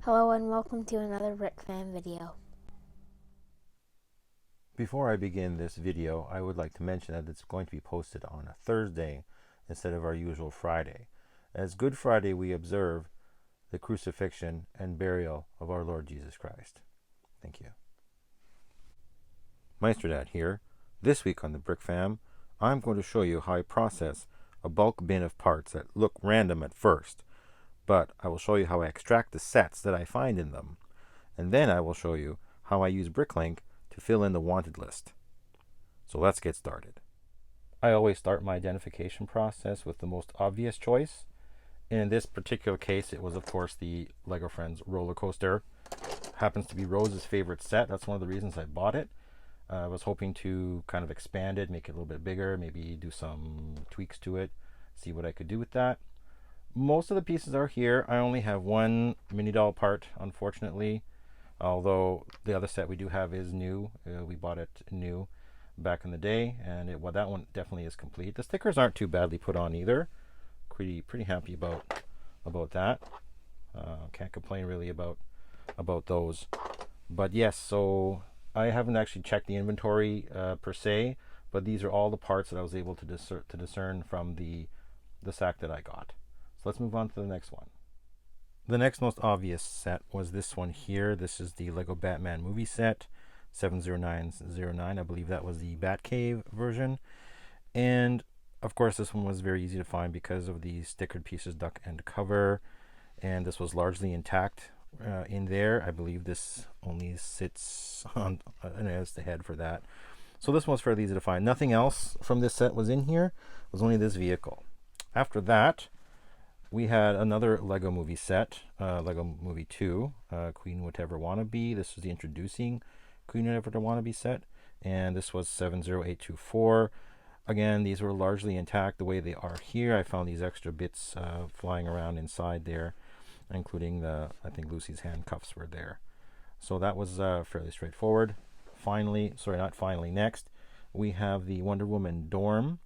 Hello and welcome to another BrikFam video. Before I begin this video, I would like to mention that it's going to be posted on a Thursday instead of our usual Friday. As Good Friday, we observe the crucifixion and burial of our Lord Jesus Christ. Thank you. MeisterDad here. This week on the BrikFam, I'm going to show you how I process a bulk bin of parts that look random at first, but I will show you how I extract the sets that I find in them. And then I will show you how I use Bricklink to fill in the wanted list. So let's get started. I always start my identification process with the most obvious choice. In this particular case, it was of course the LEGO Friends roller coaster. Happens to be Rose's favorite set. That's one of the reasons I bought it. I was hoping to kind of expand it, make it a little bit bigger, maybe do some tweaks to it, see what I could do with that. Most of the pieces are here. I only have one mini doll part, unfortunately, although the other set we do have is new. We bought it new back in the day, and that one definitely is complete. The stickers aren't too badly put on either. Pretty happy about that. Can't complain really about those. But yes, so I haven't actually checked the inventory per se, but these are all the parts that I was able to discern from the sack that I got. So let's move on to the next one. The next most obvious set was this one here. This is the Lego Batman movie set, 70909. I believe that was the Batcave version. And of course, this one was very easy to find because of the stickered pieces, duck and cover. And this was largely intact in there. I believe this only sits on as the head for that. So this one was fairly easy to find. Nothing else from this set was in here. It was only this vehicle. After that, we had another Lego movie set, Lego Movie 2, Queen Watevra Wannabe. This was the introducing Queen Watevra Wannabe set, and this was 70824. Again, these were largely intact the way they are here. I found these extra bits flying around inside there, including I think Lucy's handcuffs were there. So that was fairly straightforward. Next, we have the Wonder Woman dorm.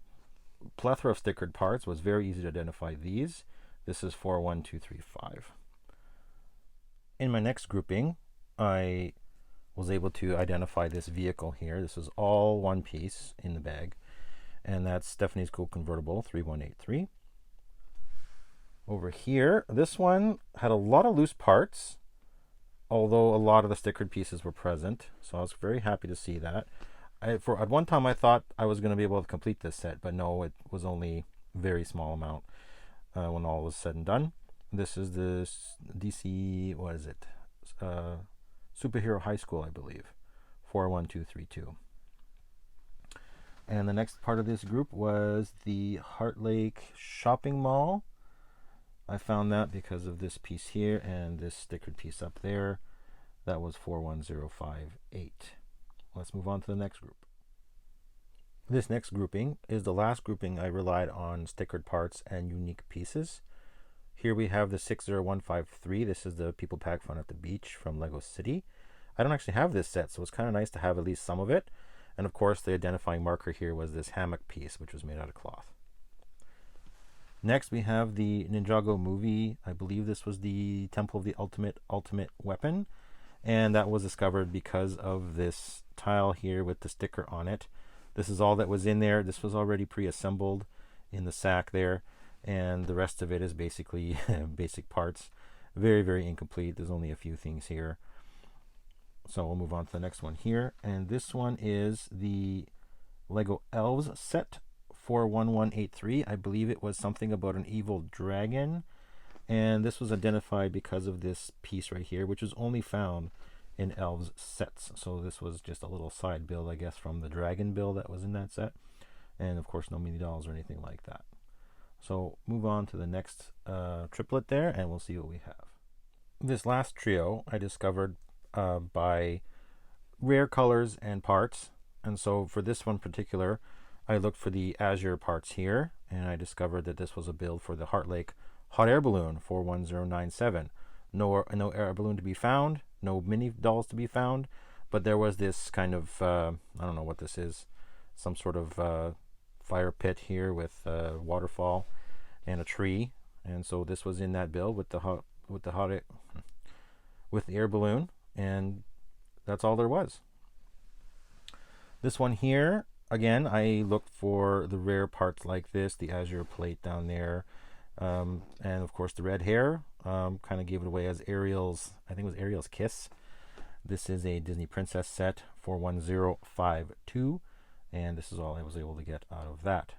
Plethora of stickered parts. Was very easy to identify these. This is 41235. In my next grouping, I was able to identify this vehicle here. This is all one piece in the bag, and that's Stephanie's Cool Convertible 3183. Over here, this one had a lot of loose parts, although a lot of the stickered pieces were present, so I was very happy to see that. At one time I thought I was going to be able to complete this set, but no, it was only a very small amount when all was said and done. This is the DC, what is it? Superhero High School, I believe, 41232. And the next part of this group was the Heart Lake Shopping Mall. I found that because of this piece here and this stickered piece up there. That was 41058. Let's move on to the next group. This next grouping is the last grouping I relied on stickered parts and unique pieces. Here we have the 60153. This is the People Pack Fun at the Beach from Lego City. I don't actually have this set, so it's kind of nice to have at least some of it. And of course, the identifying marker here was this hammock piece, which was made out of cloth. Next, we have the Ninjago movie. I believe this was the Temple of the Ultimate Weapon. And that was discovered because of this tile here with the sticker on it. This is all that was in there. This was already pre-assembled in the sack there, and the rest of it is basically basic parts. Very, very incomplete. There's only a few things here. So we'll move on to the next one here, and this one is the Lego Elves set 41183. I believe it was something about an evil dragon. And this was identified because of this piece right here, which was only found in Elves sets. So this was just a little side build, I guess, from the dragon build that was in that set. And of course, no mini dolls or anything like that. So move on to the next triplet there, and we'll see what we have. This last trio I discovered by rare colors and parts. And so for this one particular, I looked for the Azure parts here, and I discovered that this was a build for the Heart Lake Hot Air Balloon 41097. No air balloon to be found, no mini dolls to be found, but there was this kind of I don't know what this is, some sort of fire pit here with a waterfall and a tree, and so this was in that build with the hot with the air balloon, and that's all there was. This one here, again, I looked for the rare parts like this, the azure plate down there, and of course the red hair. Kind of gave it away as Ariel's, I think it was Ariel's Kiss. This is a Disney Princess set, 41052, and this is all I was able to get out of that.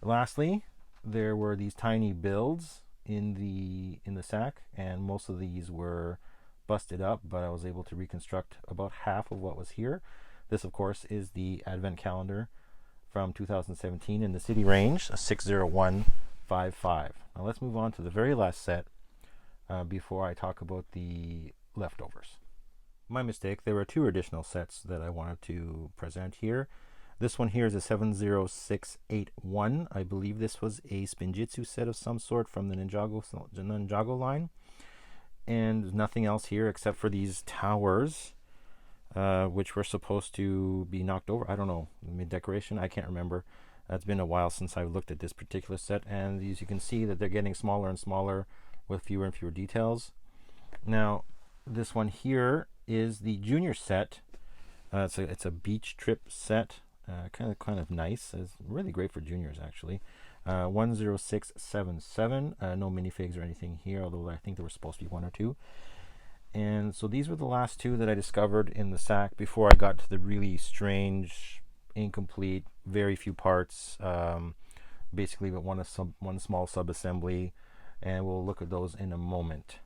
Lastly, there were these tiny builds in the sack, and most of these were busted up, but I was able to reconstruct about half of what was here. This, of course, is the Advent Calendar from 2017 in the City Range, a 60155. Now let's move on to the very last set before I talk about the leftovers. My mistake, there were two additional sets that I wanted to present here. This one here is a 70681. I believe this was a Spinjitzu set of some sort from the Ninjago line. And nothing else here except for these towers, which were supposed to be knocked over. I don't know, mid-decoration, I can't remember. It's been a while since I've looked at this particular set, and as you can see that they're getting smaller and smaller with fewer and fewer details. Now, this one here is the junior set. It's a beach trip set. Kind of nice. It's really great for juniors, actually. 10677. No minifigs or anything here, although I think there were supposed to be one or two. And so these were the last two that I discovered in the sack before I got to the really strange, incomplete, very few parts, basically but one small sub-assembly, and we'll look at those in a moment.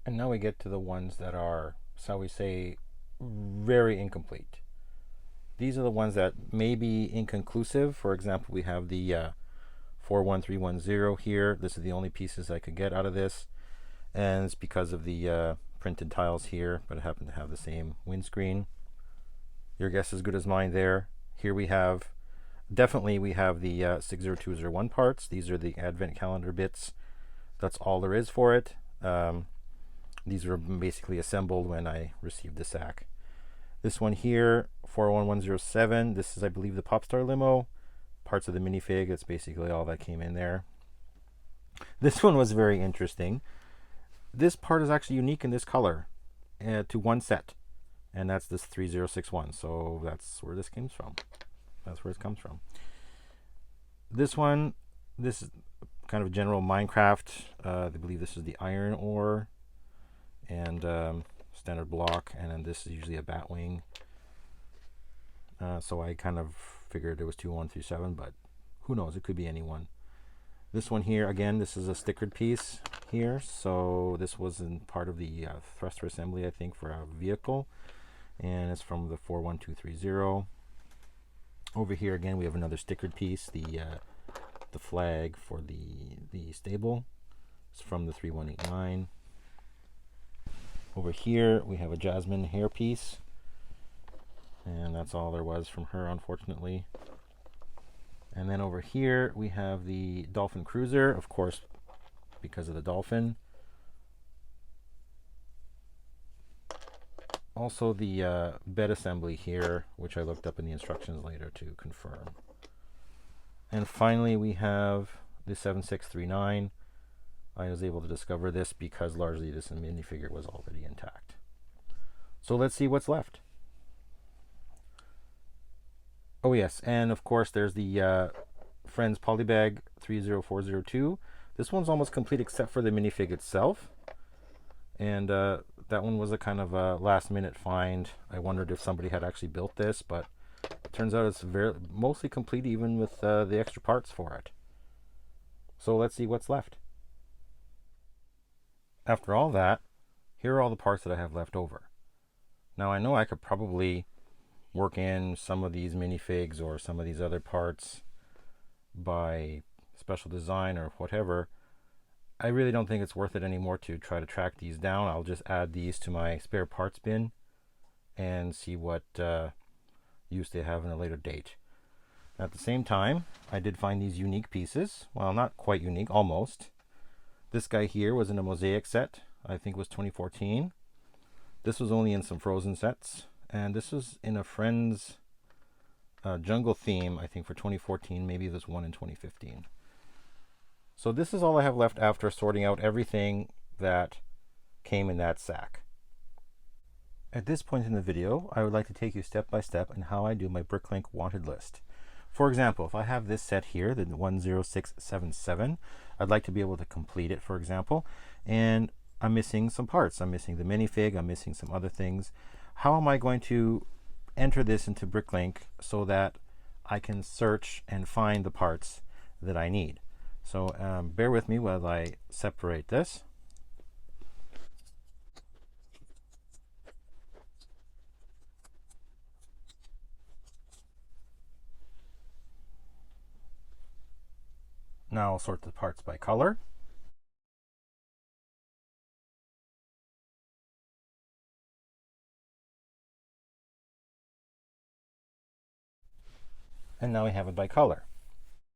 And now we get to the ones that are, shall we say, very incomplete. These are the ones that may be inconclusive. For example, we have the 41310 here. This is the only pieces I could get out of this, and it's because of the printed tiles here, but it happened to have the same windscreen. Your guess is as good as mine there. Here we have, definitely we have the 60201 parts. These are the Advent Calendar bits. That's all there is for it. These were basically assembled when I received the sack. This one here, 41107, this is, I believe, the Popstar limo. Parts of the minifig, that's basically all that came in there. This one was very interesting. This part is actually unique in this color to one set, and that's this 3061. So that's where this comes from. That's where it comes from. This one, this is kind of general Minecraft. I believe this is the iron ore and standard block, and then this is usually a bat wing. So I kind of figured it was 2137, but who knows, it could be anyone. This one here, again, this is a stickered piece here, so this wasn't part of the thruster assembly, I think, for a vehicle, and it's from the 41230. Over here again we have another stickered piece, the flag for the stable. It's from the 3189. Over here we have a Jasmine hair piece, and that's all there was from her, unfortunately. And then over here we have the Dolphin Cruiser, of course, because of the dolphin. Also the bed assembly here, which I looked up in the instructions later to confirm. And finally we have the 7639. I was able to discover this because largely this minifigure was already intact. So let's see what's left. Oh yes, and of course there's the Friends Polybag 30402. This one's almost complete except for the minifig itself. And that one was a kind of a last minute find. I wondered if somebody had actually built this, but it turns out it's mostly complete even with the extra parts for it. So let's see what's left. After all that, here are all the parts that I have left over. Now I know I could probably work in some of these minifigs or some of these other parts by special design or whatever. I really don't think it's worth it anymore to try to track these down. I'll just add these to my spare parts bin and see what use they have in a later date. At the same time, I did find these unique pieces. Well, not quite unique, almost. This guy here was in a mosaic set. I think it was 2014. This was only in some Frozen sets. And this was in a Friends jungle theme, I think, for 2014. Maybe there's one in 2015. So this is all I have left after sorting out everything that came in that sack. At this point in the video, I would like to take you step by step in how I do my Bricklink Wanted list. For example, if I have this set here, the 10677, I'd like to be able to complete it, for example, and I'm missing some parts. I'm missing the minifig, I'm missing some other things. How am I going to enter this into Bricklink so that I can search and find the parts that I need? So bear with me while I separate this. Now I'll sort the parts by color. And now we have it by color.